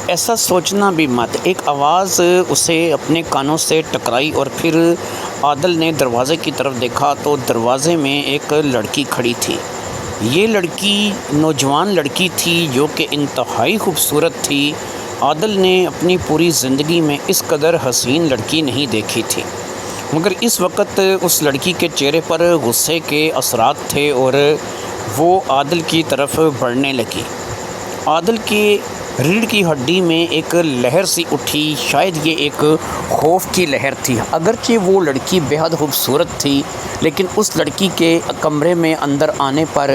ایسا سوچنا بھی مت۔ ایک آواز اسے اپنے کانوں سے ٹکرائی اور پھر عادل نے دروازے کی طرف دیکھا تو دروازے میں ایک لڑکی کھڑی تھی۔ یہ لڑکی نوجوان لڑکی تھی جو کہ انتہائی خوبصورت تھی۔ عادل نے اپنی پوری زندگی میں اس قدر حسین لڑکی نہیں دیکھی تھی، مگر اس وقت اس لڑکی کے چہرے پر غصے کے اثرات تھے اور وہ عادل کی طرف بڑھنے لگی۔ عادل کی ریڑھ کی ہڈی میں ایک لہر سی اٹھی، شاید یہ ایک خوف کی لہر تھی۔ اگرچہ وہ لڑکی بے حد خوبصورت تھی، لیکن اس لڑکی کے کمرے میں اندر آنے پر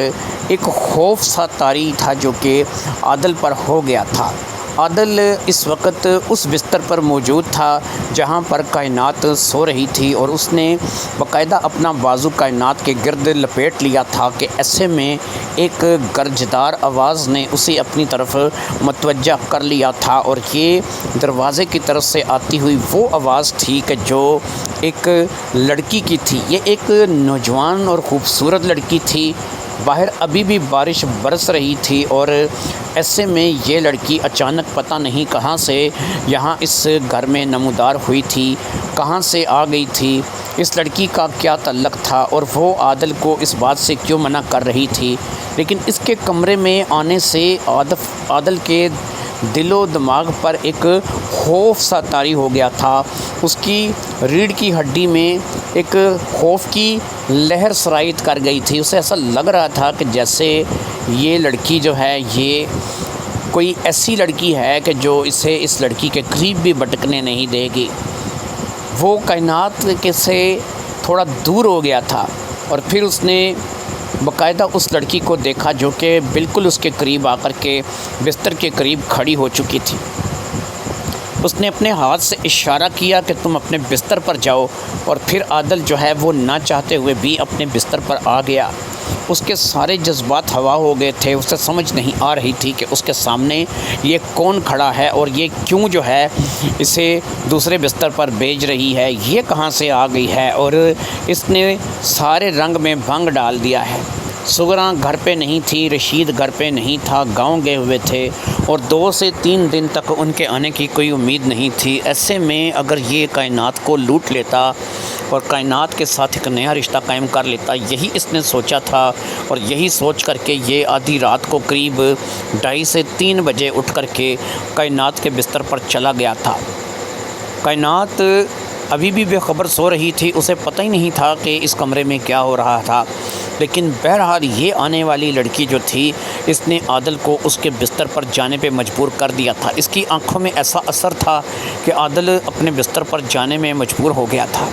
ایک خوف سا طاری تھا جو کہ عادل پر ہو گیا تھا۔ عادل اس وقت اس بستر پر موجود تھا جہاں پر کائنات سو رہی تھی، اور اس نے باقاعدہ اپنا بازو کائنات کے گرد لپیٹ لیا تھا کہ ایسے میں ایک گرجدار آواز نے اسے اپنی طرف متوجہ کر لیا تھا، اور یہ دروازے کی طرف سے آتی ہوئی وہ آواز تھی کہ جو ایک لڑکی کی تھی۔ یہ ایک نوجوان اور خوبصورت لڑکی تھی۔ باہر ابھی بھی بارش برس رہی تھی، اور ایسے میں یہ لڑکی اچانک پتہ نہیں کہاں سے یہاں اس گھر میں نمودار ہوئی تھی، کہاں سے آ گئی تھی، اس لڑکی کا کیا تعلق تھا، اور وہ عادل کو اس بات سے کیوں منع کر رہی تھی۔ لیکن اس کے کمرے میں آنے سے عادل کے دل و دماغ پر ایک خوف سا طاری ہو گیا تھا۔ اس کی ریڑھ کی ہڈی میں ایک خوف کی لہر سرایت کر گئی تھی۔ اسے ایسا لگ رہا تھا کہ جیسے یہ لڑکی جو ہے یہ کوئی ایسی لڑکی ہے کہ جو اسے اس لڑکی کے قریب بھی بٹکنے نہیں دے گی۔ وہ کائنات کے سے تھوڑا دور ہو گیا تھا، اور پھر اس نے باقاعدہ اس لڑکی کو دیکھا جو کہ بالکل اس کے قریب آ کر کے بستر کے قریب کھڑی ہو چکی تھی۔ اس نے اپنے ہاتھ سے اشارہ کیا کہ تم اپنے بستر پر جاؤ، اور پھر عادل جو ہے وہ نہ چاہتے ہوئے بھی اپنے بستر پر آ گیا۔ اس کے سارے جذبات ہوا ہو گئے تھے۔ اسے سمجھ نہیں آ رہی تھی کہ اس کے سامنے یہ کون کھڑا ہے، اور یہ کیوں جو ہے اسے دوسرے بستر پر بھیج رہی ہے، یہ کہاں سے آ گئی ہے، اور اس نے سارے رنگ میں بھنگ ڈال دیا ہے۔ سغراں گھر پہ نہیں تھی، رشید گھر پہ نہیں تھا، گاؤں گئے ہوئے تھے، اور 2 سے 3 دن تک ان کے آنے کی کوئی امید نہیں تھی۔ ایسے میں اگر یہ کائنات کو لوٹ لیتا اور کائنات کے ساتھ ایک نیا رشتہ قائم کر لیتا، یہی اس نے سوچا تھا، اور یہی سوچ کر کے یہ آدھی رات کو قریب 2:30 سے 3 بجے اٹھ کر کے کائنات کے بستر پر چلا گیا تھا۔ کائنات ابھی بھی بے خبر سو رہی تھی، اسے پتہ ہی نہیں تھا کہ اس کمرے میں کیا ہو رہا تھا، لیکن بہرحال یہ آنے والی لڑکی جو تھی اس نے عادل کو اس کے بستر پر جانے پہ مجبور کر دیا تھا۔ اس کی آنکھوں میں ایسا اثر تھا کہ عادل اپنے بستر پر جانے میں مجبور ہو گیا تھا۔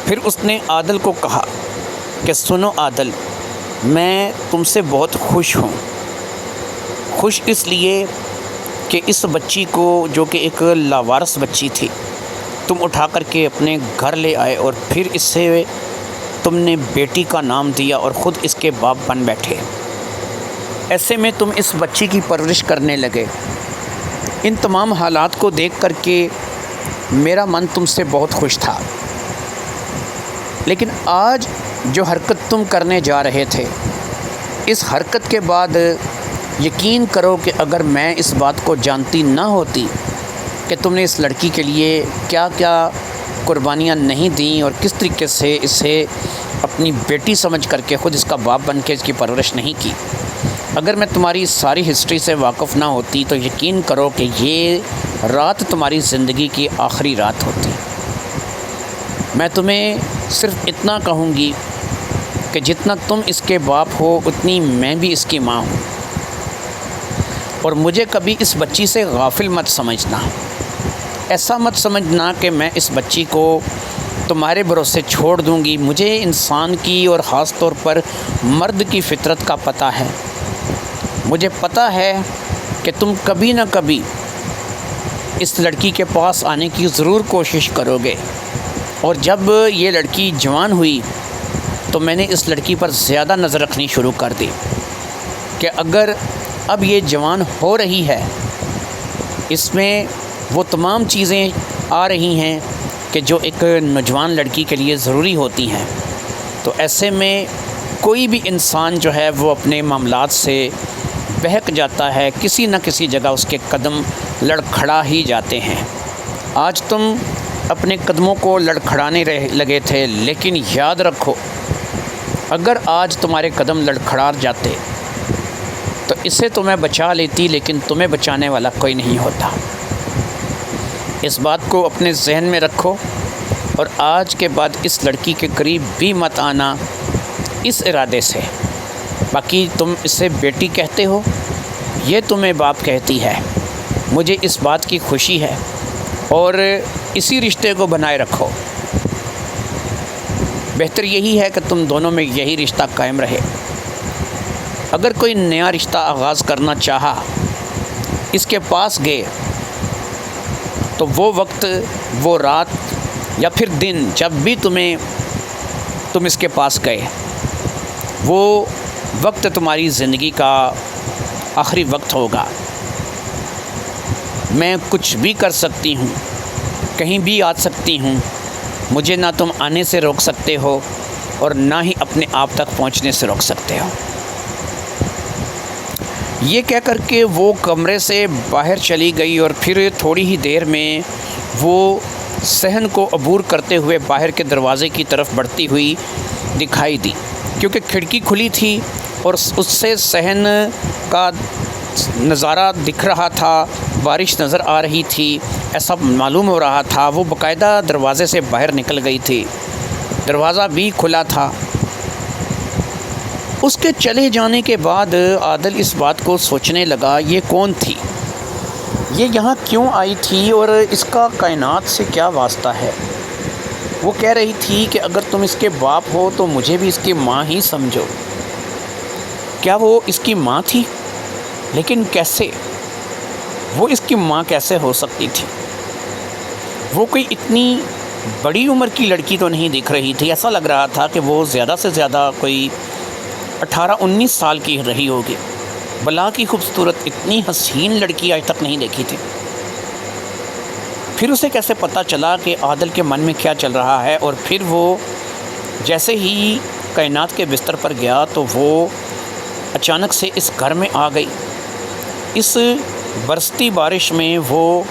پھر اس نے عادل کو کہا کہ سنو عادل، میں تم سے بہت خوش ہوں۔ خوش اس لیے کہ اس بچی کو جو کہ ایک لاوارث بچی تھی تم اٹھا کر کے اپنے گھر لے آئے، اور پھر اس سے تم نے بیٹی کا نام دیا اور خود اس کے باپ بن بیٹھے۔ ایسے میں تم اس بچی کی پرورش کرنے لگے۔ ان تمام حالات کو دیکھ کر کے میرا من تم سے بہت خوش تھا، لیکن آج جو حرکت تم کرنے جا رہے تھے، اس حرکت کے بعد یقین کرو کہ اگر میں اس بات کو جانتی نہ ہوتی کہ تم نے اس لڑکی کے لیے کیا کیا قربانیاں نہیں دیں اور کس طریقے سے اسے اپنی بیٹی سمجھ کر کے خود اس کا باپ بن کے اس کی پرورش نہیں کی، اگر میں تمہاری ساری ہسٹری سے واقف نہ ہوتی تو یقین کرو کہ یہ رات تمہاری زندگی کی آخری رات ہوتی۔ میں تمہیں صرف اتنا کہوں گی کہ جتنا تم اس کے باپ ہو اتنی میں بھی اس کی ماں ہوں، اور مجھے کبھی اس بچی سے غافل مت سمجھنا۔ ایسا مت سمجھنا کہ میں اس بچی کو تمہارے بھروسے چھوڑ دوں گی۔ مجھے انسان کی اور خاص طور پر مرد کی فطرت کا پتہ ہے۔ مجھے پتہ ہے کہ تم کبھی نہ کبھی اس لڑکی کے پاس آنے کی ضرور کوشش کرو گے، اور جب یہ لڑکی جوان ہوئی تو میں نے اس لڑکی پر زیادہ نظر رکھنی شروع کر دی کہ اگر اب یہ جوان ہو رہی ہے، اس میں وہ تمام چیزیں آ رہی ہیں کہ جو ایک نوجوان لڑکی کے لیے ضروری ہوتی ہیں، تو ایسے میں کوئی بھی انسان جو ہے وہ اپنے معاملات سے بہک جاتا ہے، کسی نہ کسی جگہ اس کے قدم لڑکھڑا ہی جاتے ہیں۔ آج تم اپنے قدموں کو لڑکھڑانے لگے تھے، لیکن یاد رکھو اگر آج تمہارے قدم لڑکھڑا جاتے تو اسے تمہیں بچا لیتی، لیکن تمہیں بچانے والا کوئی نہیں ہوتا۔ اس بات کو اپنے ذہن میں رکھو اور آج کے بعد اس لڑکی کے قریب بھی مت آنا، اس ارادے سے۔ باقی تم اسے بیٹی کہتے ہو، یہ تمہیں باپ کہتی ہے۔ مجھے اس بات کی خوشی ہے اور اسی رشتے کو بنائے رکھو۔ بہتر یہی ہے کہ تم دونوں میں یہی رشتہ قائم رہے۔ اگر کوئی نیا رشتہ آغاز کرنا چاہا، اس کے پاس گئے تو وہ وقت، وہ رات یا پھر دن جب بھی تم اس کے پاس گئے، وہ وقت تمہاری زندگی کا آخری وقت ہوگا۔ میں کچھ بھی کر سکتی ہوں، کہیں بھی آ سکتی ہوں، مجھے نہ تم آنے سے روک سکتے ہو اور نہ ہی اپنے آپ تک پہنچنے سے روک سکتے ہو۔ یہ کہہ کر کے وہ کمرے سے باہر چلی گئی اور پھر تھوڑی ہی دیر میں وہ صحن کو عبور کرتے ہوئے باہر کے دروازے کی طرف بڑھتی ہوئی دکھائی دی، کیونکہ کھڑکی کھلی تھی اور اس سے صحن کا نظارہ دکھ رہا تھا، بارش نظر آ رہی تھی، ایسا معلوم ہو رہا تھا۔ وہ باقاعدہ دروازے سے باہر نکل گئی تھی، دروازہ بھی کھلا تھا۔ اس کے چلے جانے کے بعد عادل اس بات کو سوچنے لگا، یہ کون تھی؟ یہ یہاں کیوں آئی تھی اور اس کا کائنات سے کیا واسطہ ہے؟ وہ کہہ رہی تھی کہ اگر تم اس کے باپ ہو تو مجھے بھی اس کی ماں ہی سمجھو۔ کیا وہ اس کی ماں تھی؟ لیکن کیسے؟ وہ اس کی ماں کیسے ہو سکتی تھی؟ وہ کوئی اتنی بڑی عمر کی لڑکی تو نہیں دکھ رہی تھی، ایسا لگ رہا تھا کہ وہ زیادہ سے زیادہ کوئی 18-19 سال کی رہی ہوگی۔ بلا کی خوبصورت اتنی حسین لڑکی آج تک نہیں دیکھی تھی۔ پھر اسے کیسے پتہ چلا کہ عادل کے من میں کیا چل رہا ہے؟ اور پھر وہ جیسے ہی کائنات کے بستر پر گیا تو وہ اچانک سے اس گھر میں آ گئی۔ اس برستی بارش میں وہ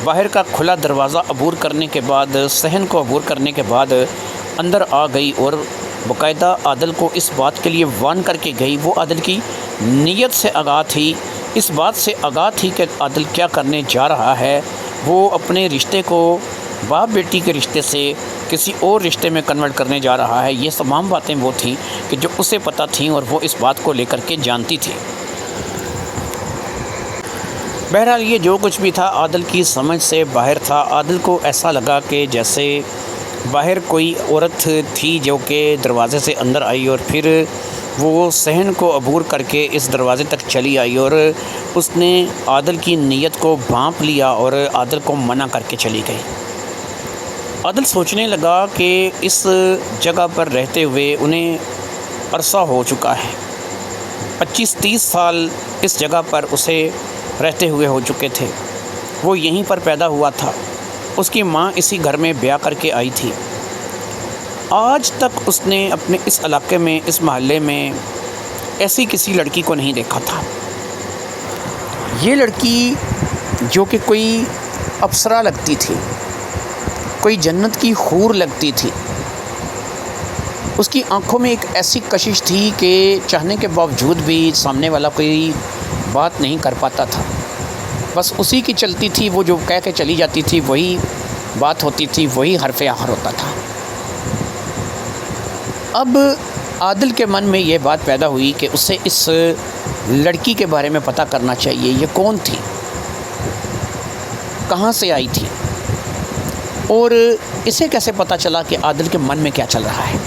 باہر کا کھلا دروازہ عبور کرنے کے بعد، صحن کو عبور کرنے کے بعد اندر آ گئی اور باقاعدہ عادل کو اس بات کے لیے وارن کر کے گئی۔ وہ عادل کی نیت سے آگاہ تھی، اس بات سے آگاہ تھی کہ عادل کیا کرنے جا رہا ہے۔ وہ اپنے رشتے کو باپ بیٹی کے رشتے سے کسی اور رشتے میں کنورٹ کرنے جا رہا ہے۔ یہ تمام باتیں وہ تھیں کہ جو اسے پتہ تھیں اور وہ اس بات کو لے کر کے جانتی تھی۔ بہرحال یہ جو کچھ بھی تھا عادل کی سمجھ سے باہر تھا۔ عادل کو ایسا لگا کہ جیسے باہر کوئی عورت تھی جو کہ دروازے سے اندر آئی اور پھر وہ صحن کو عبور کر کے اس دروازے تک چلی آئی اور اس نے عادل کی نیت کو بھانپ لیا اور عادل کو منع کر کے چلی گئی۔ عادل سوچنے لگا کہ اس جگہ پر رہتے ہوئے انہیں عرصہ ہو چکا ہے، 25-30 سال اس جگہ پر اسے رہتے ہوئے ہو چکے تھے۔ وہ یہیں پر پیدا ہوا تھا، اس کی ماں اسی گھر میں بیاہ کر کے آئی تھی۔ آج تک اس نے اپنے اس علاقے میں، اس محلے میں ایسی کسی لڑکی کو نہیں دیکھا تھا۔ یہ لڑکی جو کہ کوئی اپسرا لگتی تھی، کوئی جنت کی حور لگتی تھی، اس کی آنکھوں میں ایک ایسی کشش تھی کہ چاہنے کے باوجود بھی سامنے والا کوئی بات نہیں کر پاتا تھا۔ بس اسی کی چلتی تھی، وہ جو کہہ کے چلی جاتی تھی وہی بات ہوتی تھی، وہی حرف آخر ہوتا تھا۔ اب عادل کے من میں یہ بات پیدا ہوئی کہ اسے اس لڑکی کے بارے میں پتہ کرنا چاہیے، یہ کون تھی، کہاں سے آئی تھی اور اسے کیسے پتہ چلا کہ عادل کے من میں کیا چل رہا ہے۔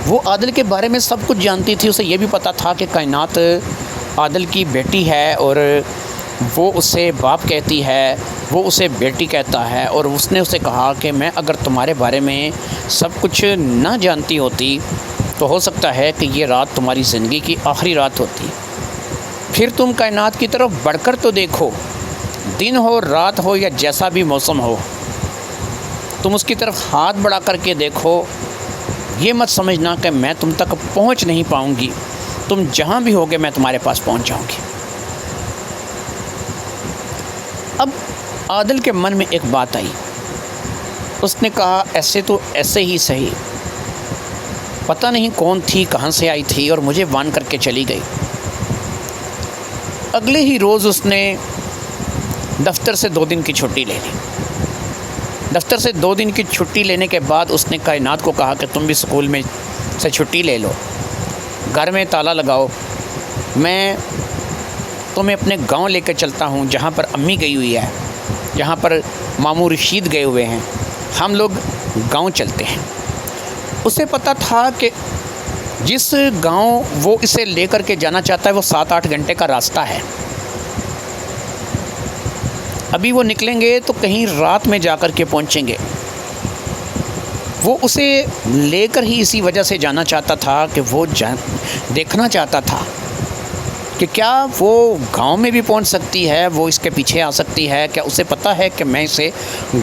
وہ عادل کے بارے میں سب کچھ جانتی تھی، اسے یہ بھی پتہ تھا کہ کائنات عادل کی بیٹی ہے اور وہ اسے باپ کہتی ہے، وہ اسے بیٹی کہتا ہے، اور اس نے اسے کہا کہ میں اگر تمہارے بارے میں سب کچھ نہ جانتی ہوتی تو ہو سکتا ہے کہ یہ رات تمہاری زندگی کی آخری رات ہوتی۔ پھر تم کائنات کی طرف بڑھ کر تو دیکھو، دن ہو رات ہو یا جیسا بھی موسم ہو، تم اس کی طرف ہاتھ بڑھا کر کے دیکھو، یہ مت سمجھنا کہ میں تم تک پہنچ نہیں پاؤں گی، تم جہاں بھی ہوگے میں تمہارے پاس پہنچ جاؤں گی۔ اب عادل کے من میں ایک بات آئی، اس نے کہا ایسے تو ایسے ہی صحیح، پتہ نہیں کون تھی، کہاں سے آئی تھی اور مجھے وان کر کے چلی گئی۔ اگلے ہی روز اس نے دفتر سے 2 دن کی چھٹی لے لی۔ دفتر سے 2 دن کی چھٹی لینے کے بعد اس نے کائنات کو کہا کہ تم بھی اسکول میں سے چھٹی لے لو، گھر میں تالا لگاؤ، میں تمہیں اپنے گاؤں لے کے چلتا ہوں جہاں پر امی گئی ہوئی ہے، جہاں پر ماموں رشید گئے ہوئے ہیں، ہم لوگ گاؤں چلتے ہیں۔ اسے پتہ تھا کہ جس گاؤں وہ اسے لے کر کے جانا چاہتا ہے وہ 7-8 گھنٹے کا راستہ ہے۔ ابھی وہ نکلیں گے تو کہیں رات میں جا کر کے پہنچیں گے۔ وہ اسے لے کر ہی اسی وجہ سے جانا چاہتا تھا کہ وہ دیکھنا چاہتا تھا کہ کیا وہ گاؤں میں بھی پہنچ سکتی ہے، وہ اس کے پیچھے آ سکتی ہے، کیا اسے پتہ ہے کہ میں اسے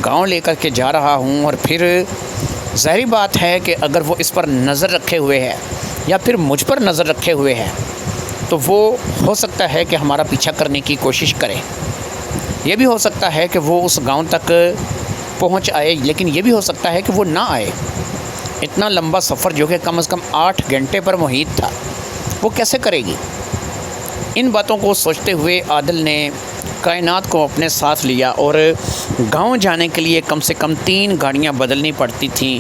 گاؤں لے کر کے جا رہا ہوں، اور پھر ظاہری بات ہے کہ اگر وہ اس پر نظر رکھے ہوئے ہے یا پھر مجھ پر نظر رکھے ہوئے ہے تو وہ ہو سکتا ہے کہ ہمارا پیچھا کرنے کی کوشش کرے۔ یہ بھی ہو سکتا ہے کہ وہ اس گاؤں تک پہنچ آئے، لیکن یہ بھی ہو سکتا ہے کہ وہ نہ آئے۔ اتنا لمبا سفر جو کہ کم از کم 8 گھنٹے پر محیط تھا، وہ کیسے کرے گی؟ ان باتوں کو سوچتے ہوئے عادل نے کائنات کو اپنے ساتھ لیا اور گاؤں جانے کے لیے کم سے کم 3 گاڑیاں بدلنی پڑتی تھیں،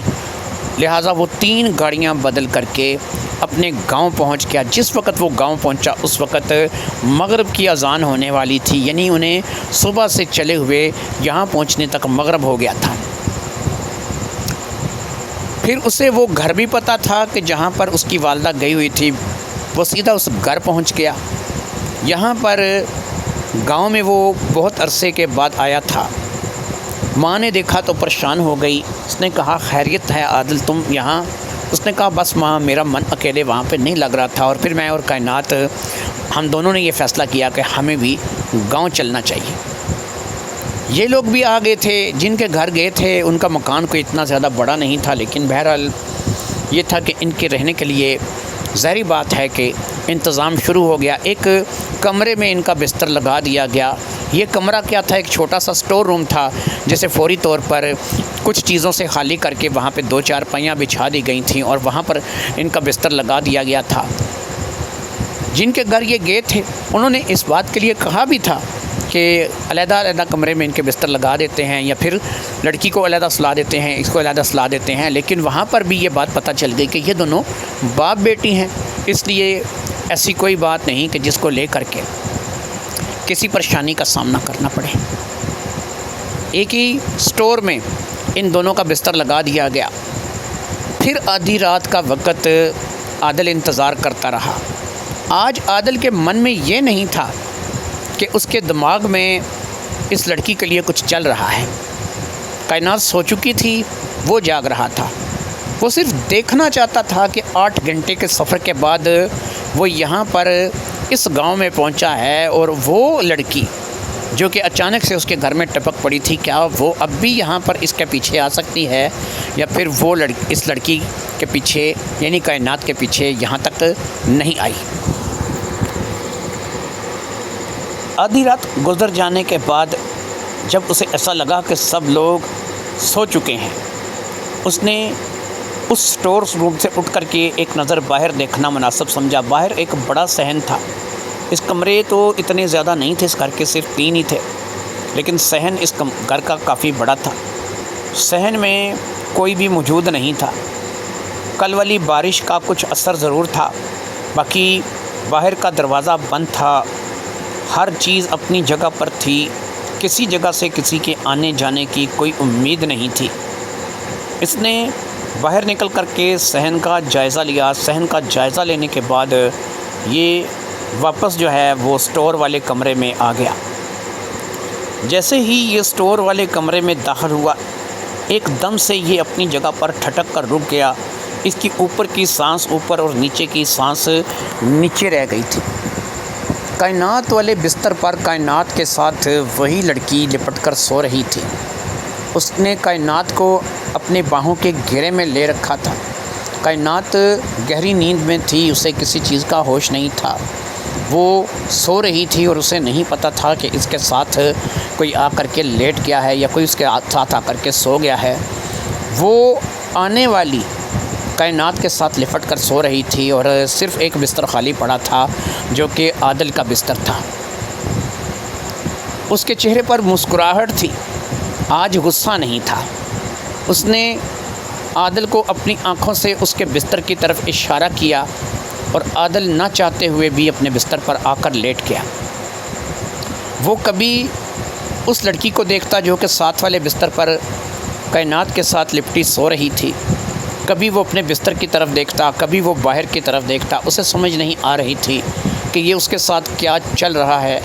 لہٰذا وہ 3 گاڑیاں بدل کر کے اپنے گاؤں پہنچ گیا۔ جس وقت وہ گاؤں پہنچا اس وقت مغرب کی اذان ہونے والی تھی، یعنی انہیں صبح سے چلے ہوئے یہاں پہنچنے تک مغرب ہو گیا تھا۔ پھر اسے وہ گھر بھی پتہ تھا کہ جہاں پر اس کی والدہ گئی ہوئی تھی، وہ سیدھا اس گھر پہنچ گیا۔ یہاں پر گاؤں میں وہ بہت عرصے کے بعد آیا تھا۔ ماں نے دیکھا تو پریشان ہو گئی۔ اس نے کہا خیریت ہے عادل تم یہاں؟ اس نے کہا بس ماں میرا من اکیلے وہاں پہ نہیں لگ رہا تھا، اور پھر میں اور کائنات ہم دونوں نے یہ فیصلہ کیا کہ ہمیں بھی گاؤں چلنا چاہیے۔ یہ لوگ بھی آ گئے تھے، جن کے گھر گئے تھے ان کا مکان کوئی اتنا زیادہ بڑا نہیں تھا، لیکن بہرحال یہ تھا کہ ان کے رہنے کے لیے ظاہری بات ہے کہ انتظام شروع ہو گیا۔ ایک کمرے میں ان کا بستر لگا دیا گیا۔ یہ کمرہ کیا تھا؟ ایک چھوٹا سا سٹور روم تھا، جیسے فوری طور پر کچھ چیزوں سے خالی کر کے وہاں پہ 2 چارپائیاں بچھا دی گئی تھیں اور وہاں پر ان کا بستر لگا دیا گیا تھا۔ جن کے گھر یہ گئے تھے انہوں نے اس بات کے لیے کہا بھی تھا کہ علیحدہ علیحدہ کمرے میں ان کے بستر لگا دیتے ہیں، یا پھر لڑکی کو علیحدہ سلا دیتے ہیں، اس کو علیحدہ سلا دیتے ہیں، لیکن وہاں پر بھی یہ بات پتہ چل گئی کہ یہ دونوں باپ بیٹی ہیں، اس لیے ایسی کوئی بات نہیں کہ جس کو لے کر کے کسی پریشانی کا سامنا کرنا پڑے۔ ایک ہی سٹور میں ان دونوں کا بستر لگا دیا گیا۔ پھر آدھی رات کا وقت عادل انتظار کرتا رہا۔ آج عادل کے من میں یہ نہیں تھا کہ اس کے دماغ میں اس لڑکی کے لیے کچھ چل رہا ہے۔ کائنات سو چکی تھی، وہ جاگ رہا تھا۔ وہ صرف دیکھنا چاہتا تھا کہ 8 گھنٹے کے سفر کے بعد وہ یہاں پر اس گاؤں میں پہنچا ہے، اور وہ لڑکی جو کہ اچانک سے اس کے گھر میں ٹپک پڑی تھی، کیا وہ اب بھی یہاں پر اس کے پیچھے آ سکتی ہے، یا پھر وہ اس لڑکی کے پیچھے یعنی کائنات کے پیچھے یہاں تک نہیں آئی۔ آدھی رات گزر جانے کے بعد جب اسے ایسا لگا کہ سب لوگ سو چکے ہیں، اس نے اس سٹور روم سے اٹھ کر کے ایک نظر باہر دیکھنا مناسب سمجھا۔ باہر ایک بڑا صحن تھا۔ اس کمرے تو اتنے زیادہ نہیں تھے، اس گھر کے صرف 3 ہی تھے، لیکن صحن اس گھر کا کافی بڑا تھا۔ صحن میں کوئی بھی موجود نہیں تھا۔ کل والی بارش کا کچھ اثر ضرور تھا، باقی باہر کا دروازہ بند تھا، ہر چیز اپنی جگہ پر تھی، کسی جگہ سے کسی کے آنے جانے کی کوئی امید نہیں تھی۔ اس نے باہر نکل کر کے صحن کا جائزہ لیا۔ صحن کا جائزہ لینے کے بعد یہ واپس جو ہے وہ سٹور والے کمرے میں آ گیا۔ جیسے ہی یہ سٹور والے کمرے میں داخل ہوا، ایک دم سے یہ اپنی جگہ پر ٹھٹک کر رک گیا۔ اس کی اوپر کی سانس اوپر اور نیچے کی سانس نیچے رہ گئی تھی۔ کائنات والے بستر پر کائنات کے ساتھ وہی لڑکی لپٹ کر سو رہی تھی۔ اس نے کائنات کو اپنے باہوں کے گھیرے میں لے رکھا تھا۔ کائنات گہری نیند میں تھی، اسے کسی چیز کا ہوش نہیں تھا، وہ سو رہی تھی اور اسے نہیں پتہ تھا کہ اس کے ساتھ کوئی آ کر کے لیٹ گیا ہے یا کوئی اس کے ساتھ آ کر کے سو گیا ہے۔ وہ آنے والی کائنات کے ساتھ لپٹ کر سو رہی تھی اور صرف ایک بستر خالی پڑا تھا جو کہ عادل کا بستر تھا۔ اس کے چہرے پر مسکراہٹ تھی، آج غصہ نہیں تھا۔ اس نے عادل کو اپنی آنکھوں سے اس کے بستر کی طرف اشارہ کیا اور عادل نہ چاہتے ہوئے بھی اپنے بستر پر آ کر لیٹ گیا۔ وہ کبھی اس لڑکی کو دیکھتا جو کہ ساتھ والے بستر پر کائنات کے ساتھ لپٹی سو رہی تھی، کبھی وہ اپنے بستر کی طرف دیکھتا، کبھی وہ باہر کی طرف دیکھتا۔ اسے سمجھ نہیں آ رہی تھی کہ یہ اس کے ساتھ کیا چل رہا ہے،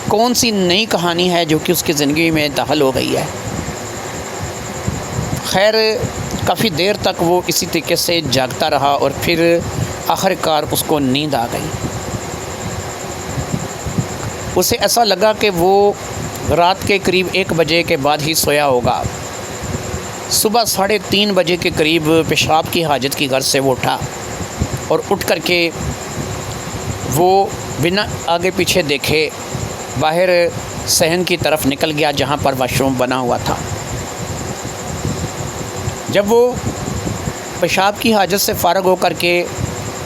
کون سی نئی کہانی ہے جو کہ اس کی زندگی میں داخل ہو گئی ہے۔ خیر کافی دیر تک وہ اسی طریقے سے جاگتا رہا اور پھر آخر کار اس کو نیند آ گئی۔ اسے ایسا لگا کہ وہ رات کے قریب 1 بجے کے بعد ہی سویا ہوگا۔ صبح 3:30 بجے کے قریب پیشاب کی حاجت کی غرض سے وہ اٹھا اور اٹھ کر کے وہ بنا آگے پیچھے دیکھے باہر صحن کی طرف نکل گیا جہاں پر واش روم بنا ہوا تھا۔ جب وہ پیشاب کی حاجت سے فارغ ہو کر کے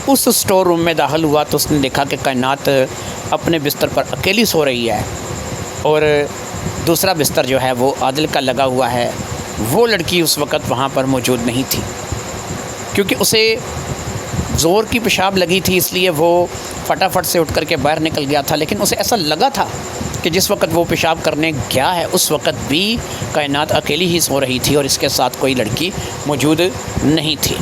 اس اسٹور روم میں داخل ہوا تو اس نے دیکھا کہ کائنات اپنے بستر پر اکیلی سو رہی ہے اور دوسرا بستر جو ہے وہ عادل کا لگا ہوا ہے۔ وہ لڑکی اس وقت وہاں پر موجود نہیں تھی کیونکہ اسے زور کی پیشاب لگی تھی، اس لیے وہ فٹافٹ سے اٹھ کر کے باہر نکل گیا تھا، لیکن اسے ایسا لگا تھا کہ جس وقت وہ پیشاب کرنے گیا ہے اس وقت بھی کائنات اکیلی ہی سو رہی تھی اور اس کے ساتھ کوئی لڑکی موجود نہیں تھی۔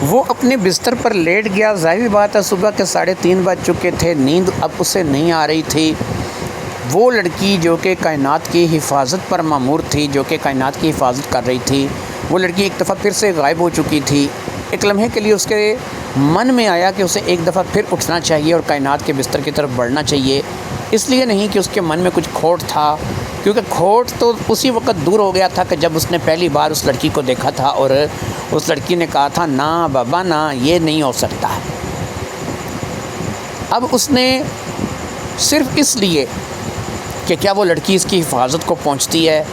وہ اپنے بستر پر لیٹ گیا۔ ظاہر بات ہے صبح کے 3:30 بج چکے تھے، نیند اب اسے نہیں آ رہی تھی۔ وہ لڑکی جو کہ کائنات کی حفاظت پر مامور تھی، جو کہ کائنات کی حفاظت کر رہی تھی، وہ لڑکی ایک دفعہ پھر سے غائب ہو چکی تھی۔ ایک لمحے کے لیے اس کے من میں آیا کہ اسے ایک دفعہ پھر اٹھنا چاہیے اور کائنات کے بستر کی طرف بڑھنا چاہیے، اس لیے نہیں کہ اس کے من میں کچھ کھوٹ تھا، کیونکہ کھوٹ تو اسی وقت دور ہو گیا تھا کہ جب اس نے پہلی بار اس لڑکی کو دیکھا تھا اور اس لڑکی نے کہا تھا نا بابا نا، یہ نہیں ہو سکتا۔ اب اس نے صرف اس لیے کہ کیا وہ لڑکی اس کی حفاظت کو پہنچتی ہے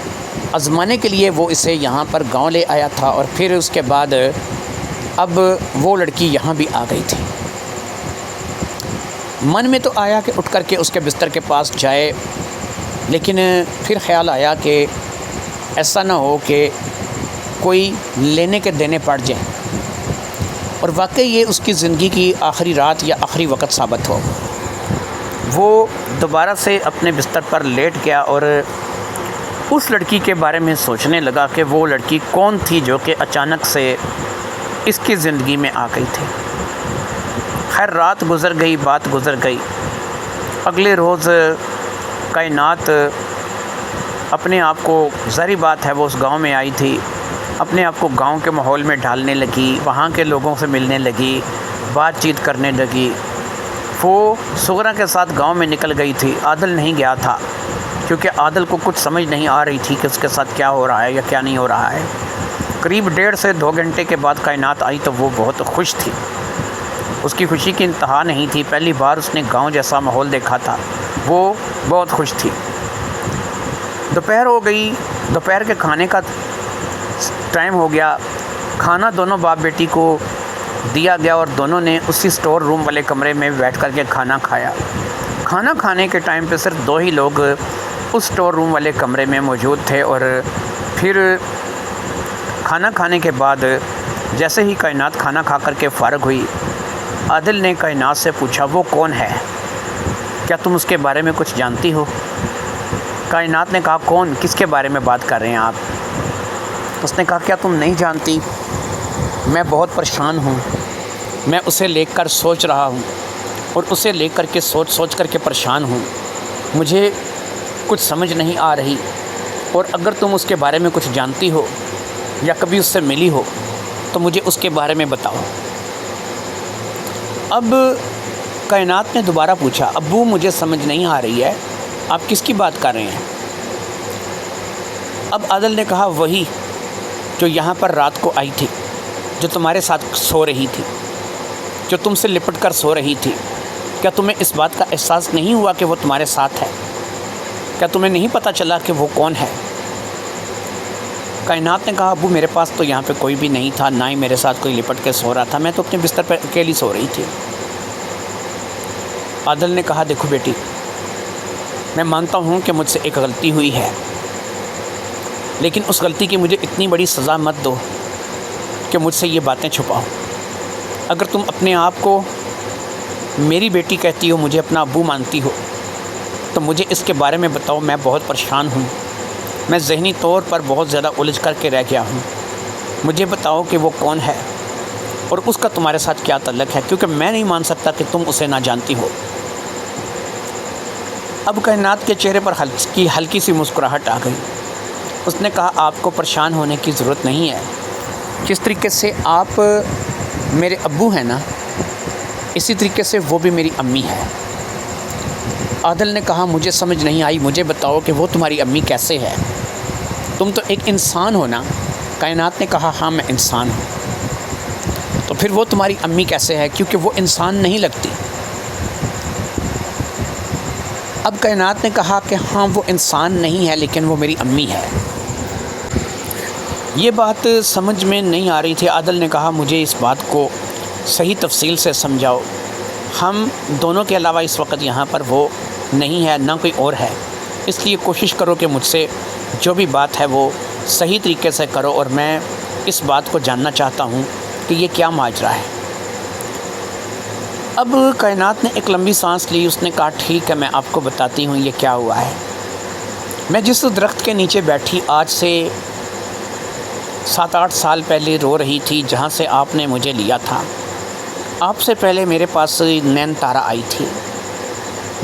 آزمانے کے لیے وہ اسے یہاں پر گاؤں لے آیا تھا، اور پھر اس کے بعد اب وہ لڑکی یہاں بھی آ گئی تھی۔ من میں تو آیا کہ اٹھ کر کے اس کے بستر کے پاس جائے، لیکن پھر خیال آیا کہ ایسا نہ ہو کہ کوئی لینے کے دینے پڑ جائیں اور واقعی یہ اس کی زندگی کی آخری رات یا آخری وقت ثابت ہو۔ وہ دوبارہ سے اپنے بستر پر لیٹ گیا اور اس لڑکی کے بارے میں سوچنے لگا کہ وہ لڑکی کون تھی جو کہ اچانک سے اس کی زندگی میں آ گئی تھی۔ خیر رات گزر گئی، بات گزر گئی۔ اگلے روز کائنات اپنے آپ کو، ظاہری بات ہے وہ اس گاؤں میں آئی تھی، اپنے آپ کو گاؤں کے ماحول میں ڈھالنے لگی، وہاں کے لوگوں سے ملنے لگی، بات چیت کرنے لگی۔ وہ سغرا کے ساتھ گاؤں میں نکل گئی تھی، عادل نہیں گیا تھا کیونکہ عادل کو کچھ سمجھ نہیں آ رہی تھی کہ اس کے ساتھ کیا ہو رہا ہے یا کیا نہیں ہو رہا ہے۔ قریب 1.5 سے 2 گھنٹے کے بعد کائنات آئی تو وہ بہت خوش تھی، اس کی خوشی کی انتہا نہیں تھی۔ پہلی بار اس نے گاؤں جیسا ماحول دیکھا تھا، وہ بہت خوش تھی۔ دوپہر ہو گئی، دوپہر کے کھانے کا ٹائم ہو گیا۔ کھانا دونوں باپ بیٹی کو دیا گیا اور دونوں نے اسی اسٹور روم والے کمرے میں بیٹھ کر کے کھانا کھایا۔ کھانا کھانے کے ٹائم پہ صرف 2 ہی لوگ اس اسٹور روم والے کمرے میں موجود تھے، اور پھر کھانا کھانے کے بعد جیسے ہی کائنات کھانا کھا کر کے فارغ ہوئی، عادل نے کائنات سے پوچھا وہ کون ہے، کیا تم اس کے بارے میں کچھ جانتی ہو؟ کائنات نے کہا کون، کس کے بارے میں بات کر رہے ہیں آپ؟ اس نے کہا کیا تم نہیں جانتی، میں بہت پریشان ہوں، میں اسے لے کر سوچ رہا ہوں اور اسے لے کر کے سوچ کر کے پریشان ہوں، مجھے کچھ سمجھ نہیں آ رہی، اور اگر تم اس کے بارے میں کچھ جانتی ہو یا کبھی اس سے ملی ہو تو مجھے اس کے بارے میں بتاؤ۔ اب کائنات نے دوبارہ پوچھا ابو مجھے سمجھ نہیں آ رہی ہے، آپ کس کی بات کر رہے ہیں؟ اب عادل نے کہا وہی جو یہاں پر رات کو آئی تھی، جو تمہارے ساتھ سو رہی تھی، جو تم سے لپٹ کر سو رہی تھی، کیا تمہیں اس بات کا احساس نہیں ہوا کہ وہ تمہارے ساتھ ہے؟ کیا تمہیں نہیں پتہ چلا کہ وہ کون ہے؟ کائنات نے کہا ابو میرے پاس تو یہاں پہ کوئی بھی نہیں تھا، نہ ہی میرے ساتھ کوئی لپٹ کے سو رہا تھا، میں تو اپنے بستر پر اکیلی سو رہی تھی۔ عادل نے کہا دیکھو بیٹی، میں مانتا ہوں کہ مجھ سے ایک غلطی ہوئی ہے، لیکن اس غلطی کی مجھے اتنی بڑی سزا مت دو کہ مجھ سے یہ باتیں چھپاؤ۔ اگر تم اپنے آپ کو میری بیٹی کہتی ہو، مجھے اپنا ابو مانتی ہو، تو مجھے اس کے بارے میں بتاؤ۔ میں بہت پریشان ہوں، میں ذہنی طور پر بہت زیادہ الجھ کر کے رہ گیا ہوں۔ مجھے بتاؤ کہ وہ کون ہے اور اس کا تمہارے ساتھ کیا تعلق ہے، کیونکہ میں نہیں مان سکتا کہ تم اسے نہ جانتی ہو۔ اب کائنات کے چہرے پر ہلکی سی مسکراہٹ آ گئی۔ اس نے کہا آپ کو پریشان ہونے کی ضرورت نہیں ہے، جس طریقے سے آپ میرے ابو ہیں نا، اسی طریقے سے وہ بھی میری امی ہے۔ عادل نے کہا مجھے سمجھ نہیں آئی، مجھے بتاؤ کہ وہ تمہاری امی کیسے ہے؟ تم تو ایک انسان ہو نا۔ کائنات نے کہا ہاں میں انسان ہوں۔ تو پھر وہ تمہاری امی کیسے ہے؟ کیونکہ وہ انسان نہیں لگتی۔ اب کائنات نے کہا کہ ہاں وہ انسان نہیں ہے، لیکن وہ میری امی ہے۔ یہ بات سمجھ میں نہیں آ رہی تھی۔ عادل نے کہا مجھے اس بات کو صحیح تفصیل سے سمجھاؤ، ہم دونوں کے علاوہ اس وقت یہاں پر وہ نہیں ہے، نہ کوئی اور ہے، اس لیے کوشش کرو کہ مجھ سے جو بھی بات ہے وہ صحیح طریقے سے کرو، اور میں اس بات کو جاننا چاہتا ہوں کہ یہ کیا ماجرا ہے۔ اب کائنات نے ایک لمبی سانس لی۔ اس نے کہا ٹھیک ہے، میں آپ کو بتاتی ہوں یہ کیا ہوا ہے۔ میں جس درخت کے نیچے بیٹھی آج سے 7-8 سال پہلے رو رہی تھی، جہاں سے آپ نے مجھے لیا تھا، آپ سے پہلے میرے پاس نین تارا آئی تھی۔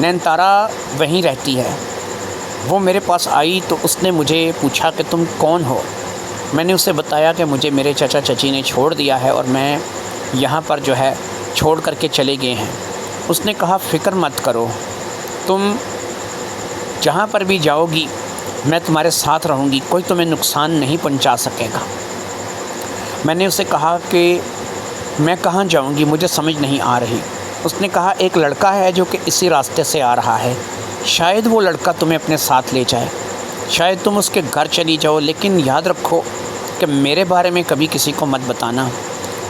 نین تارا وہیں رہتی ہے۔ وہ میرے پاس آئی تو اس نے مجھے پوچھا کہ تم کون ہو؟ میں نے اسے بتایا کہ مجھے میرے چچا چچی نے چھوڑ دیا ہے اور میں یہاں پر جو ہے چھوڑ کر کے چلے گئے ہیں۔ اس نے کہا فکر مت کرو، تم جہاں پر بھی جاؤ گی میں تمہارے ساتھ رہوں گی، کوئی تمہیں نقصان نہیں پہنچا سکے گا۔ میں نے اسے کہا کہ میں کہاں جاؤں گی، مجھے سمجھ نہیں آ رہی۔ اس نے کہا ایک لڑکا ہے جو کہ اسی راستے سے آ رہا ہے، شاید وہ لڑکا تمہیں اپنے ساتھ لے جائے، شاید تم اس کے گھر چلی جاؤ، لیکن یاد رکھو کہ میرے بارے میں کبھی کسی کو مت بتانا۔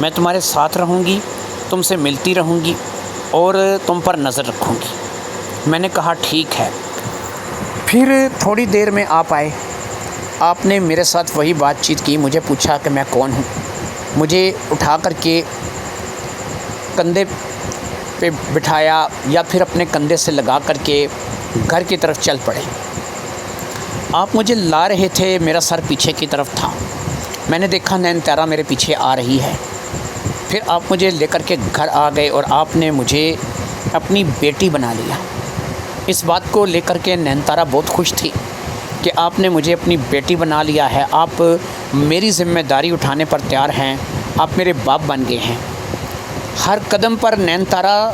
میں تمہارے ساتھ رہوں گی، تم سے ملتی رہوں گی اور تم پر نظر رکھوں گی۔ میں نے کہا ٹھیک ہے۔ پھر تھوڑی دیر میں آپ آئے۔ آپ نے میرے ساتھ وہی بات چیت کی، مجھے پوچھا کہ میں کون ہوں، مجھے اٹھا کر کے کندھے پہ بٹھایا یا پھر اپنے کندھے سے لگا کر کے گھر کی طرف چل پڑے۔ آپ مجھے لا رہے تھے، میرا سر پیچھے کی طرف تھا، میں نے دیکھا نین تارا میرے پیچھے آ رہی ہے۔ پھر آپ مجھے لے کر کے گھر آ گئے اور آپ نے مجھے اپنی بیٹی بنا لیا۔ اس بات کو لے کر کے نین تارا بہت خوش تھی کہ آپ نے مجھے اپنی بیٹی بنا لیا ہے، آپ میری ذمہ داری اٹھانے پر تیار ہیں، آپ میرے باپ بن گئے ہیں۔ ہر قدم پر نین تارا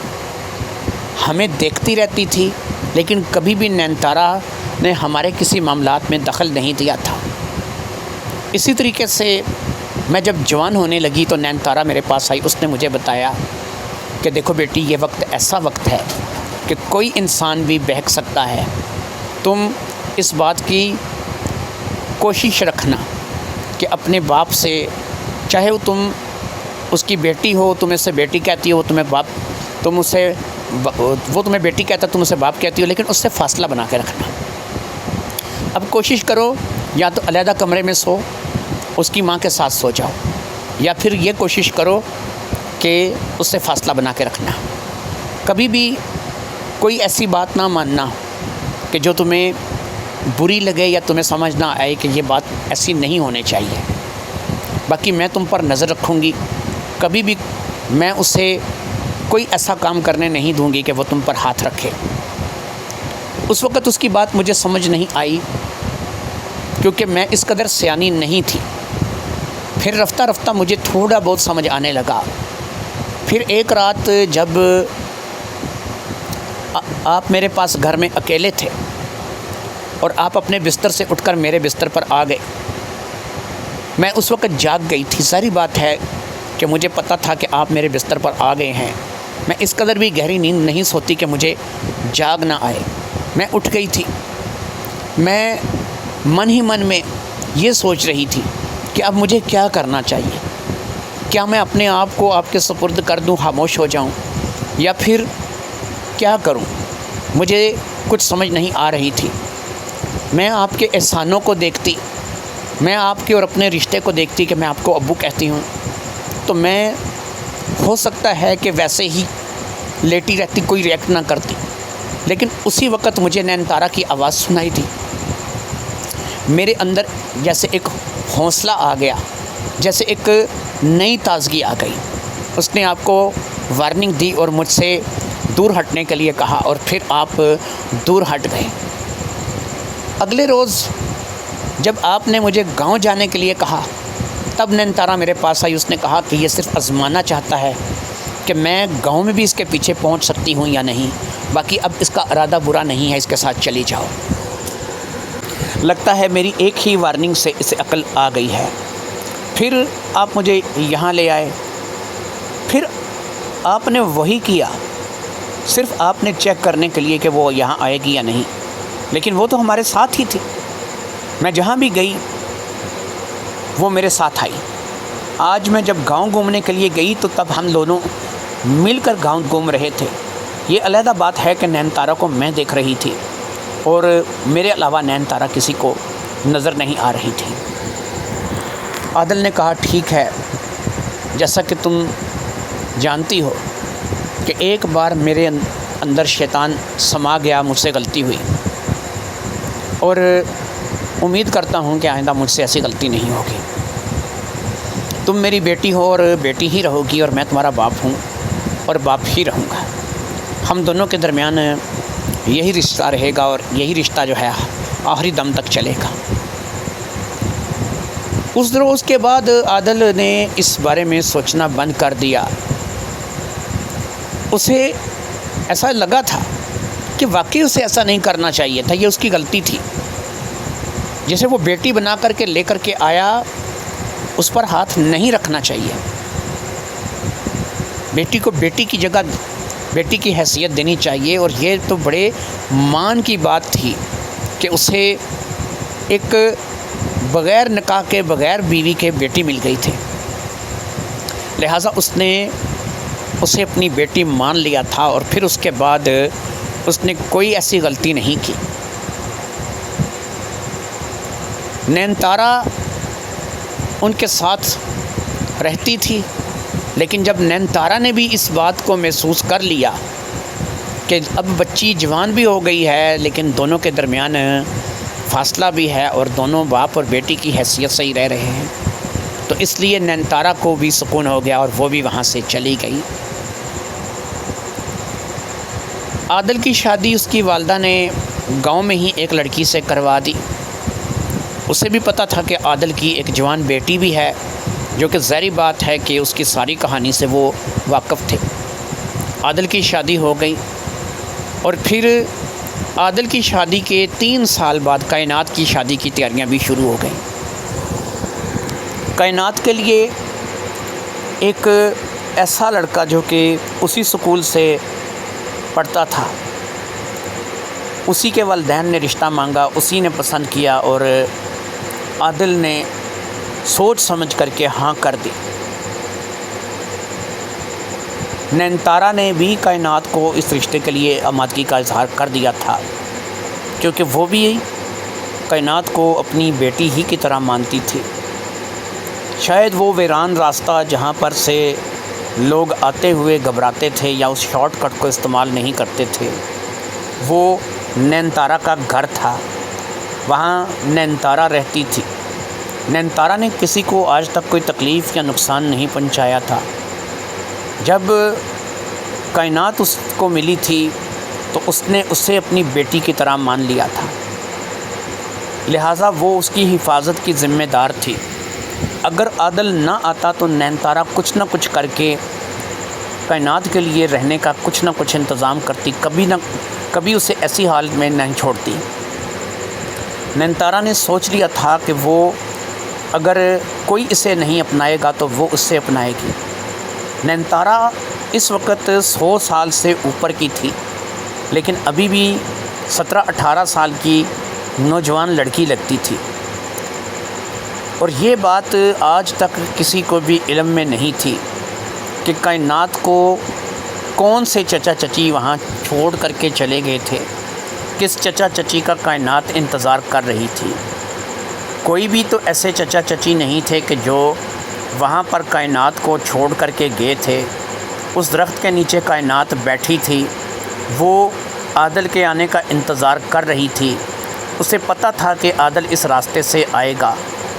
ہمیں دیکھتی رہتی تھی، لیکن کبھی بھی نین تارا نے ہمارے کسی معاملات میں دخل نہیں دیا تھا۔ اسی طریقے سے میں جب جوان ہونے لگی تو نین تارا میرے پاس آئی۔ اس نے مجھے بتایا کہ دیکھو بیٹی، یہ وقت ایسا وقت ہے کہ کوئی انسان بھی بہک سکتا ہے، تم اس بات کی کوشش رکھنا کہ اپنے باپ سے، چاہے وہ تم اس کی بیٹی ہو، تم اسے بیٹی کہتی ہو، وہ تمہیں بیٹی کہتا ہے، تم اسے باپ کہتی ہو، لیکن اس سے فاصلہ بنا کے رکھنا۔ اب کوشش کرو یا تو علیحدہ کمرے میں سو، اس کی ماں کے ساتھ سو جاؤ، یا پھر یہ کوشش کرو کہ اس سے فاصلہ بنا کے رکھنا۔ کبھی بھی کوئی ایسی بات نہ ماننا کہ جو تمہیں بری لگے یا تمہیں سمجھ نہ آئے کہ یہ بات ایسی نہیں ہونے چاہیے۔ باقی میں تم پر نظر رکھوں گی، کبھی بھی میں اسے کوئی ایسا کام کرنے نہیں دوں گی کہ وہ تم پر ہاتھ رکھے۔ اس وقت اس کی بات مجھے سمجھ نہیں آئی کیونکہ میں اس قدر سیانی نہیں تھی۔ پھر رفتہ رفتہ مجھے تھوڑا بہت سمجھ آنے لگا۔ پھر ایک رات جب آپ میرے پاس گھر میں اکیلے تھے اور آپ اپنے بستر سے اٹھ کر میرے بستر پر آ گئے، میں اس وقت جاگ گئی تھی۔ ظاہری بات ہے کہ مجھے پتہ تھا کہ آپ میرے بستر پر آ گئے ہیں۔ میں اس قدر بھی گہری نیند نہیں سوتی کہ مجھے جاگ نہ آئے۔ میں اٹھ گئی تھی۔ میں من ہی من میں یہ سوچ رہی تھی کہ اب مجھے کیا کرنا چاہیے۔ کیا میں اپنے آپ کو آپ کے سپرد کر دوں، خاموش ہو جاؤں، یا پھر کیا کروں؟ مجھے کچھ سمجھ نہیں آ رہی تھی۔ میں آپ کے احسانوں کو دیکھتی، میں آپ کے اور اپنے رشتے کو دیکھتی کہ میں آپ کو ابو کہتی ہوں، تو میں ہو سکتا ہے کہ ویسے ہی لیٹی رہتی، کوئی ریئیکٹ نہ کرتی۔ لیکن اسی وقت مجھے نین تارا کی آواز سنائی دی۔ میرے اندر جیسے ایک حوصلہ آ گیا، جیسے ایک نئی تازگی آ گئی۔ اس نے آپ کو وارننگ دی اور مجھ سے دور ہٹنے کے لیے کہا، اور پھر آپ دور ہٹ گئے۔ اگلے روز جب آپ نے مجھے گاؤں جانے کے لیے کہا، تب نین تارا میرے پاس آئی۔ اس نے کہا کہ یہ صرف آزمانا چاہتا ہے کہ میں گاؤں میں بھی اس کے پیچھے پہنچ سکتی ہوں یا نہیں، باقی اب اس کا ارادہ برا نہیں ہے، اس کے ساتھ چلی جاؤ۔ لگتا ہے میری ایک ہی وارننگ سے اسے عقل آ گئی ہے۔ پھر آپ مجھے یہاں لے آئے، پھر آپ نے وہی کیا، صرف آپ نے چیک کرنے کے لیے کہ وہ یہاں آئے گی یا نہیں، لیکن وہ تو ہمارے ساتھ ہی تھی۔ میں جہاں بھی گئی وہ میرے ساتھ آئی۔ آج میں جب گاؤں گھومنے کے لیے گئی تو تب ہم دونوں مل کر گاؤں گھوم رہے تھے۔ یہ علیحدہ بات ہے کہ نین تارا کو میں دیکھ رہی تھی اور میرے علاوہ نین تارا کسی کو نظر نہیں آ رہی تھی۔ عادل نے کہا ٹھیک ہے، جیسا کہ تم جانتی ہو کہ ایک بار میرے اندر شیطان سما گیا، مجھ سے غلطی ہوئی، اور امید کرتا ہوں کہ آئندہ مجھ سے ایسی غلطی نہیں ہوگی۔ تم میری بیٹی ہو اور بیٹی ہی رہو گی، اور میں تمہارا باپ ہوں اور باپ ہی رہوں گا۔ ہم دونوں کے درمیان یہی رشتہ رہے گا، اور یہی رشتہ جو ہے آخری دم تک چلے گا۔ اس روز کے بعد عادل نے اس بارے میں سوچنا بند کر دیا۔ اسے ایسا لگا تھا کہ واقعی اسے ایسا نہیں کرنا چاہیے تھا، یہ اس کی غلطی تھی۔ جسے وہ بیٹی بنا کر کے لے کر کے آیا، اس پر ہاتھ نہیں رکھنا چاہیے۔ بیٹی کو بیٹی کی جگہ بیٹی کی حیثیت دینی چاہیے، اور یہ تو بڑے مان کی بات تھی کہ اسے ایک بغیر نکاح کے، بغیر بیوی کے بیٹی مل گئی تھی، لہٰذا اس نے اسے اپنی بیٹی مان لیا تھا، اور پھر اس کے بعد اس نے کوئی ایسی غلطی نہیں کی۔ نین تارا ان کے ساتھ رہتی تھی، لیکن جب نین تارا نے بھی اس بات کو محسوس کر لیا کہ اب بچی جوان بھی ہو گئی ہے، لیکن دونوں کے درمیان فاصلہ بھی ہے، اور دونوں باپ اور بیٹی کی حیثیت سے ہی رہ رہے ہیں، تو اس لیے نین تارا کو بھی سکون ہو گیا، اور وہ بھی وہاں سے چلی گئی۔ عادل کی شادی اس کی والدہ نے گاؤں میں ہی ایک لڑکی سے کروا دی۔ اسے بھی پتہ تھا کہ عادل کی ایک جوان بیٹی بھی ہے، جو کہ ظاہری بات ہے کہ اس کی ساری کہانی سے وہ واقف تھے۔ عادل کی شادی ہو گئی، اور پھر عادل کی شادی کے 3 سال بعد کائنات کی شادی کی تیاریاں بھی شروع ہو گئیں۔ کائنات کے لیے ایک ایسا لڑکا جو کہ اسی سکول سے پڑھتا تھا، اسی کے والدین نے رشتہ مانگا، اسی نے پسند کیا، اور عادل نے سوچ سمجھ کر کے ہاں کر دی۔ نین تارا نے بھی کائنات کو اس رشتے کے لیے آمادگی کا اظہار کر دیا تھا، کیونکہ وہ بھی کائنات کو اپنی بیٹی ہی کی طرح مانتی تھی۔ شاید وہ ویران راستہ جہاں پر سے لوگ آتے ہوئے گھبراتے تھے یا اس شارٹ کٹ کو استعمال نہیں کرتے تھے، وہ نین تارا کا گھر تھا، وہاں نین تارا رہتی تھی۔ نین تارا نے کسی کو آج تک کوئی تکلیف یا نقصان نہیں پہنچایا تھا۔ جب کائنات اس کو ملی تھی تو اس نے اسے اپنی بیٹی کی طرح مان لیا تھا، لہٰذا وہ اس کی حفاظت کی ذمہ دار تھی۔ اگر عادل نہ آتا تو نین تارا کچھ نہ کچھ کر کے کائنات کے لیے رہنے کا کچھ نہ کچھ انتظام کرتی، کبھی نہ کبھی اسے ایسی حالت میں نہیں چھوڑتی۔ نین تارا نے سوچ لیا تھا کہ وہ اگر کوئی اسے نہیں اپنائے گا تو وہ اس سے اپنائے گی۔ نینتارا اس وقت 100 سال سے اوپر کی تھی، لیکن ابھی بھی 17-18 سال کی نوجوان لڑکی لگتی تھی، اور یہ بات آج تک کسی کو بھی علم میں نہیں تھی کہ کائنات کو کون سے چچا چچی وہاں چھوڑ کر کے چلے گئے تھے، کس چچا چچی کا کائنات انتظار کر رہی تھی۔ کوئی بھی تو ایسے چچا چچی نہیں تھے کہ جو وہاں پر کائنات کو چھوڑ کر کے گئے تھے۔ اس درخت کے نیچے کائنات بیٹھی تھی، وہ عادل کے آنے کا انتظار کر رہی تھی۔ اسے پتہ تھا کہ عادل اس راستے سے آئے گا،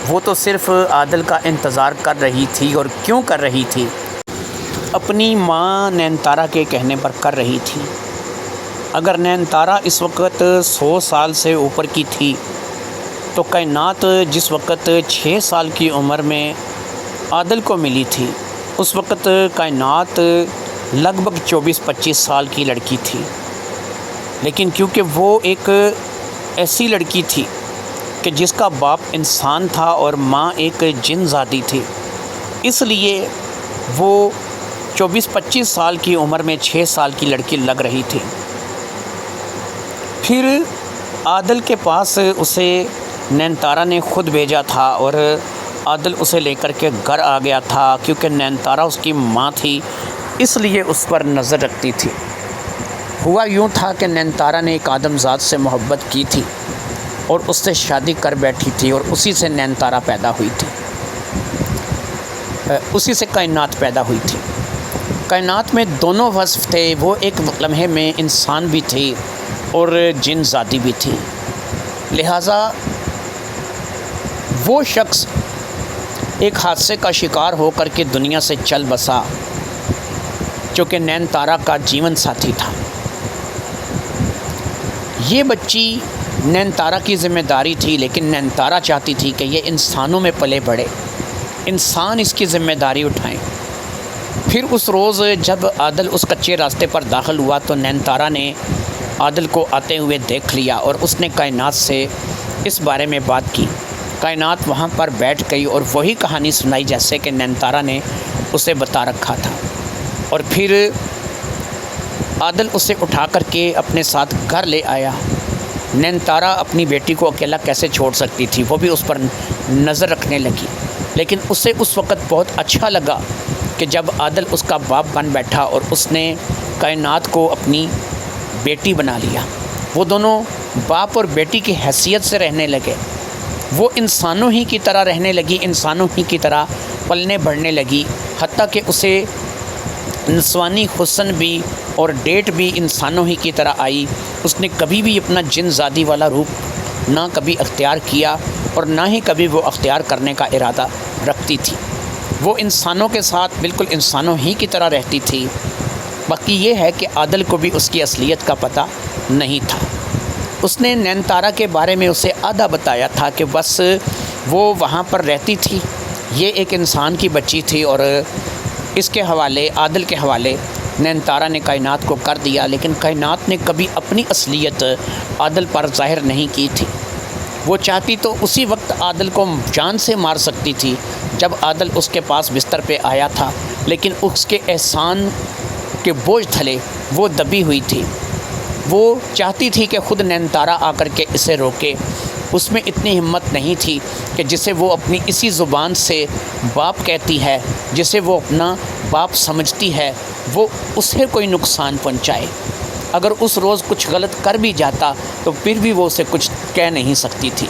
وہ تو صرف عادل کا انتظار کر رہی تھی۔ اور کیوں کر رہی تھی؟ اپنی ماں نینتارا کے کہنے پر کر رہی تھی۔ اگر نینتارا اس وقت 100 سال سے اوپر کی تھی تو کائنات جس وقت 6 سال کی عمر میں عادل کو ملی تھی، اس وقت کائنات لگ بھگ 24-25 سال کی لڑکی تھی۔ لیکن کیونکہ وہ ایک ایسی لڑکی تھی کہ جس کا باپ انسان تھا اور ماں ایک جن ذاتی تھی، اس لیے وہ 24-25 سال کی عمر میں 6 سال کی لڑکی لگ رہی تھی۔ پھر عادل کے پاس اسے نینتارا نے خود بھیجا تھا، اور عادل اسے لے کر کے گھر آ گیا تھا۔ کیونکہ نینتارا اس کی ماں تھی، اس لیے اس پر نظر رکھتی تھی۔ ہوا یوں تھا کہ نینتارا نے ایک آدم ذات سے محبت کی تھی اور اس سے شادی کر بیٹھی تھی، اور اسی سے نینتارا پیدا ہوئی تھی، اسی سے کائنات پیدا ہوئی تھی۔ کائنات میں دونوں وصف تھے، وہ ایک لمحے میں انسان بھی تھی اور جن ذاتی بھی تھی۔ لہٰذا وہ شخص ایک حادثے کا شکار ہو کر کے دنیا سے چل بسا جو کہ نینتارا کا جیون ساتھی تھا۔ یہ بچی نینتارا کی ذمہ داری تھی، لیکن نینتارا چاہتی تھی کہ یہ انسانوں میں پلے بڑھے، انسان اس کی ذمہ داری اٹھائیں۔ پھر اس روز جب عادل اس کچے راستے پر داخل ہوا تو نینتارا نے عادل کو آتے ہوئے دیکھ لیا، اور اس نے کائنات سے اس بارے میں بات کی۔ کائنات وہاں پر بیٹھ گئی اور وہی کہانی سنائی جیسے کہ نینتارا نے اسے بتا رکھا تھا، اور پھر عادل اسے اٹھا کر کے اپنے ساتھ گھر لے آیا۔ نینتارا اپنی بیٹی کو اکیلا کیسے چھوڑ سکتی تھی، وہ بھی اس پر نظر رکھنے لگی۔ لیکن اسے اس وقت بہت اچھا لگا کہ جب عادل اس کا باپ بن بیٹھا اور اس نے کائنات کو اپنی بیٹی بنا لیا۔ وہ دونوں باپ اور بیٹی کی حیثیت سے رہنے لگے۔ وہ انسانوں ہی کی طرح رہنے لگی، انسانوں ہی کی طرح پلنے بڑھنے لگی، حتیٰ کہ اسے نسوانی حسن بھی اور ڈیٹ بھی انسانوں ہی کی طرح آئی۔ اس نے کبھی بھی اپنا جن زادی والا روپ نہ کبھی اختیار کیا، اور نہ ہی کبھی وہ اختیار کرنے کا ارادہ رکھتی تھی۔ وہ انسانوں کے ساتھ بالکل انسانوں ہی کی طرح رہتی تھی۔ باقی یہ ہے کہ عادل کو بھی اس کی اصلیت کا پتہ نہیں تھا۔ اس نے نینتارا کے بارے میں اسے آدھا بتایا تھا کہ بس وہ وہاں پر رہتی تھی، یہ ایک انسان کی بچی تھی، اور اس کے حوالے، عادل کے حوالے نینتارا نے کائنات کو کر دیا۔ لیکن کائنات نے کبھی اپنی اصلیت عادل پر ظاہر نہیں کی تھی۔ وہ چاہتی تو اسی وقت عادل کو جان سے مار سکتی تھی جب عادل اس کے پاس بستر پہ آیا تھا، لیکن اس کے احسان کے بوجھ تھلے وہ دبی ہوئی تھی۔ وہ چاہتی تھی کہ خود نینتارا آ کر کے اسے روکے، اس میں اتنی ہمت نہیں تھی کہ جسے وہ اپنی اسی زبان سے باپ کہتی ہے، جسے وہ اپنا باپ سمجھتی ہے، وہ اسے کوئی نقصان پہنچائے۔ اگر اس روز کچھ غلط کر بھی جاتا تو پھر بھی وہ اسے کچھ کہہ نہیں سکتی تھی۔